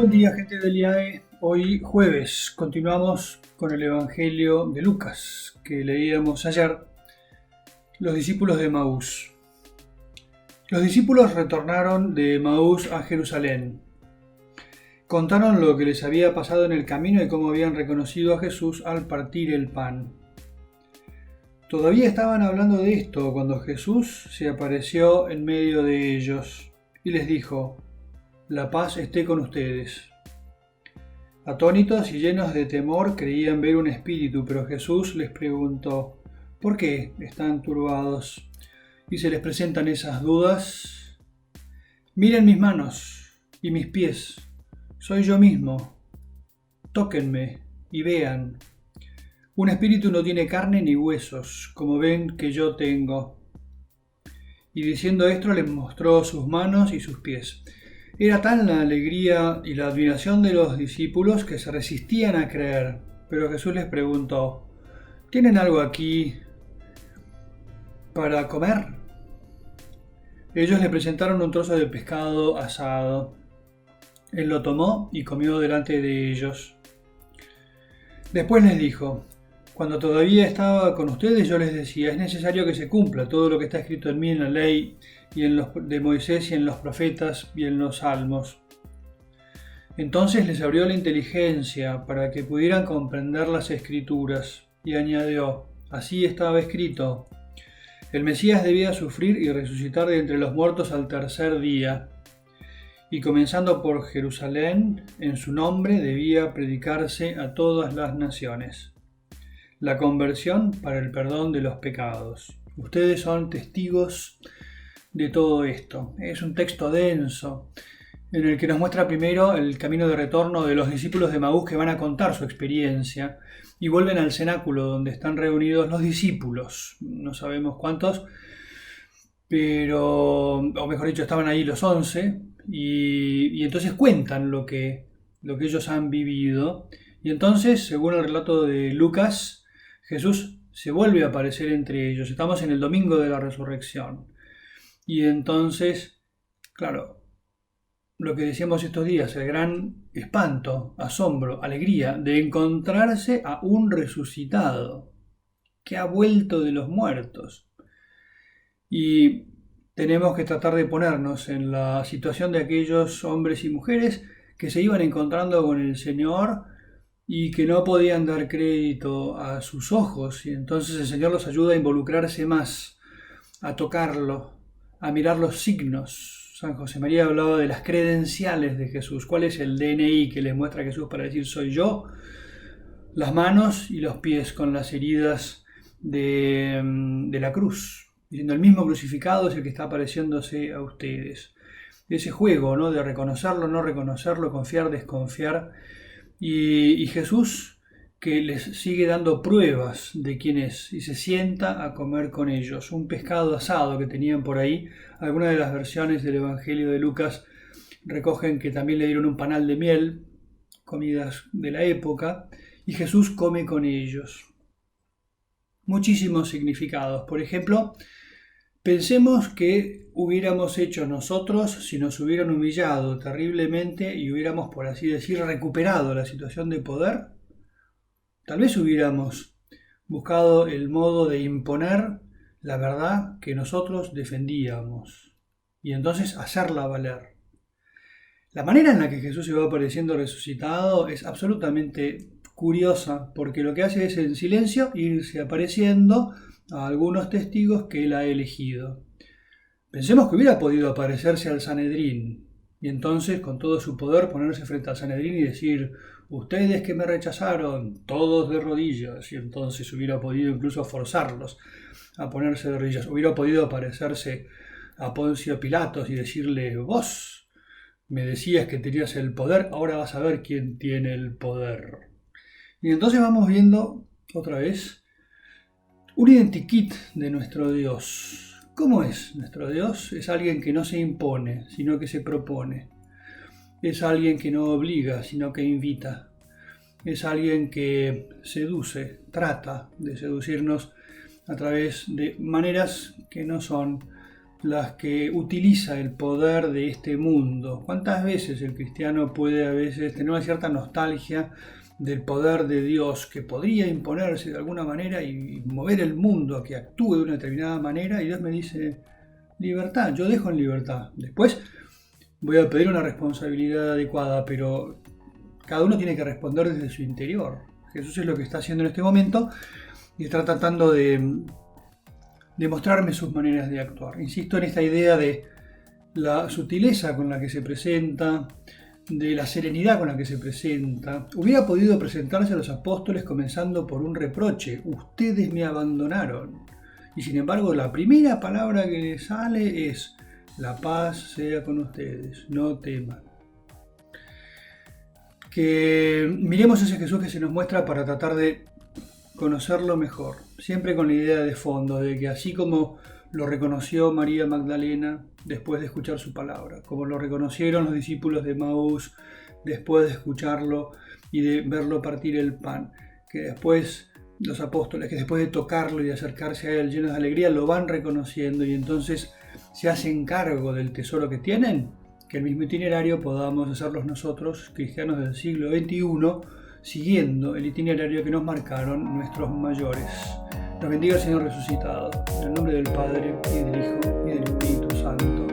Buen día, gente del IAE. Hoy jueves continuamos con el Evangelio de Lucas que leíamos ayer, los discípulos de Emaús. Los discípulos retornaron de Emaús a Jerusalén. Contaron lo que les había pasado en el camino y cómo habían reconocido a Jesús al partir el pan. Todavía estaban hablando de esto cuando Jesús se apareció en medio de ellos y les dijo: «La paz esté con ustedes». Atónitos y llenos de temor creían ver un espíritu, pero Jesús les preguntó: «¿Por qué están turbados y se les presentan esas dudas? Miren mis manos y mis pies, soy yo mismo. Tóquenme y vean. Un espíritu no tiene carne ni huesos, como ven que yo tengo». Y diciendo esto les mostró sus manos y sus pies. Era tal la alegría y la admiración de los discípulos que se resistían a creer, pero Jesús les preguntó: «¿Tienen algo aquí para comer?». Ellos le presentaron un trozo de pescado asado. Él lo tomó y comió delante de ellos. Después les dijo: «Cuando todavía estaba con ustedes yo les decía, es necesario que se cumpla todo lo que está escrito en mí en la ley y en los de Moisés y en los profetas y en los salmos». Entonces les abrió la inteligencia para que pudieran comprender las escrituras y añadió: «Así estaba escrito, el Mesías debía sufrir y resucitar de entre los muertos al tercer día, y comenzando por Jerusalén, en su nombre debía predicarse a todas las naciones, la conversión para el perdón de los pecados». Ustedes son testigos de todo esto. Es un texto denso en el que nos muestra primero el camino de retorno de los discípulos de Emaús, que van a contar su experiencia y vuelven al cenáculo donde están reunidos los discípulos. No sabemos cuántos, pero, o mejor dicho, estaban ahí los 11 y entonces cuentan lo que ellos han vivido. Y entonces, según el relato de Lucas, Jesús se vuelve a aparecer entre ellos. Estamos en el domingo de la resurrección. Y entonces, claro, lo que decíamos estos días, el gran espanto, asombro, alegría de encontrarse a un resucitado que ha vuelto de los muertos. Y tenemos que tratar de ponernos en la situación de aquellos hombres y mujeres que se iban encontrando con el Señor y que no podían dar crédito a sus ojos, y entonces el Señor los ayuda a involucrarse más, a tocarlo, a mirar los signos. San José María hablaba de las credenciales de Jesús. ¿Cuál es el DNI que les muestra a Jesús para decir soy yo? Las manos y los pies con las heridas de la cruz, diciendo el mismo crucificado es el que está apareciéndose a ustedes. Ese juego, ¿no?, de reconocerlo, no reconocerlo, confiar, desconfiar. Y Jesús que les sigue dando pruebas de quién es y se sienta a comer con ellos. Un pescado asado que tenían por ahí. Algunas de las versiones del Evangelio de Lucas recogen que también le dieron un panal de miel, comidas de la época, y Jesús come con ellos. Muchísimos significados. Por ejemplo, pensemos que hubiéramos hecho nosotros si nos hubieran humillado terriblemente y hubiéramos, por así decir, recuperado la situación de poder. Tal vez hubiéramos buscado el modo de imponer la verdad que nosotros defendíamos y entonces hacerla valer. La manera en la que Jesús se va apareciendo resucitado es absolutamente curiosa, porque lo que hace es en silencio irse apareciendo a algunos testigos que él ha elegido. Pensemos que hubiera podido aparecerse al Sanedrín y entonces con todo su poder ponerse frente al Sanedrín y decir: «Ustedes que me rechazaron, todos de rodillas», y entonces hubiera podido incluso forzarlos a ponerse de rodillas. Hubiera podido aparecerse a Poncio Pilatos y decirle: «Vos me decías que tenías el poder, ahora vas a ver quién tiene el poder». Y entonces vamos viendo otra vez un identikit de nuestro Dios. ¿Cómo es nuestro Dios? Es alguien que no se impone, sino que se propone. Es alguien que no obliga, sino que invita. Es alguien que seduce, trata de seducirnos a través de maneras que no son las que utiliza el poder de este mundo. ¿Cuántas veces el cristiano puede a veces tener una cierta nostalgia del poder de Dios que podría imponerse de alguna manera y mover el mundo a que actúe de una determinada manera? Y Dios me dice, libertad, yo dejo en libertad. Después voy a pedir una responsabilidad adecuada, pero cada uno tiene que responder desde su interior. Jesús es lo que está haciendo en este momento y está tratando de mostrarme sus maneras de actuar. Insisto en esta idea de la sutileza con la que se presenta, de la serenidad con la que se presenta. Hubiera podido presentarse a los apóstoles comenzando por un reproche: ustedes me abandonaron. Y sin embargo, la primera palabra que le sale es: la paz sea con ustedes, no teman. Que miremos ese Jesús que se nos muestra para tratar de conocerlo mejor, siempre con la idea de fondo de que así como lo reconoció María Magdalena después de escuchar su palabra, como lo reconocieron los discípulos de Emaús después de escucharlo y de verlo partir el pan, que después los apóstoles, que después de tocarlo y de acercarse a él llenos de alegría, lo van reconociendo y entonces se hacen cargo del tesoro que tienen, que el mismo itinerario podamos hacerlos nosotros, cristianos del siglo XXI, siguiendo el itinerario que nos marcaron nuestros mayores. Nos bendiga el Señor resucitado, en el nombre del Padre, y del Hijo, y del Espíritu Santo.